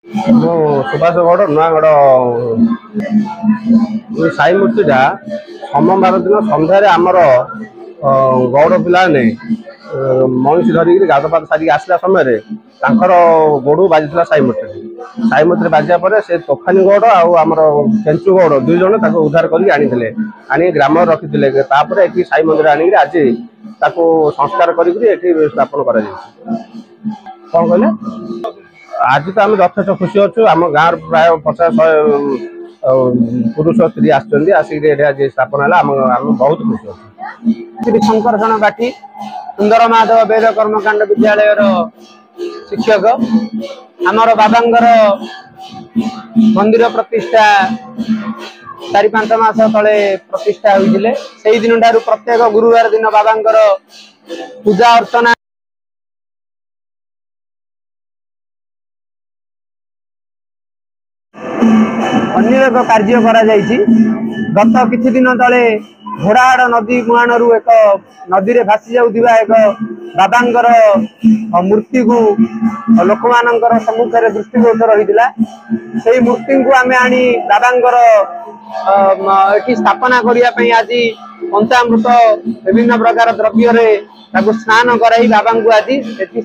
मो सुभाष गौड़ नुआगढ़ साई मूर्तिटा सोमवार दिन सन्धार आमर गौड़ पिलाने मनीष धरिक गाधपात सारिक आसला समय गोड़ू बाजी साई मूर्ति बाजा पर से तोफानी गौड़ आमर केंचु गौड़ दुई जन उद्धार करते आनी ग्राम रखी साई मंदिर आनिक आज संस्कार कर स्थापन कर कौन कहले आज तो आम यथेष खुशी अच्छु आम गाँव प्राय 50-100 पुरुष स्त्री आसिक स्थापन है आम बहुत खुशी अच्छे। श्री शंकरषण बाटी सुंदर माधव वेद कर्मकांड विद्यालय शिक्षक आमर बाबांगर मंदिर प्रतिष्ठा 4-5 मास तले प्रतिष्ठा होइतिले सेही दिन ठारू प्रत्येक गुरुवार दिन बाबांगर पूजा अर्चना अन्य एक कार्य करा जायछि। गत किछि दिन तले घोड़ाहाड़ नदी मुहाणरू एक नदी रे भासी जाउथिबा एक बाबांगर मूर्ति को लोक मानकर सम्मुख रे दृष्टिगोचर होइतिला। सेही मूर्ति को आमे आनी बाबांगर एठी स्थापना करिया पई आज पंचामृत विभिन्न प्रकार द्रव्य रे ताको स्नान कराई बाबा को आज एठी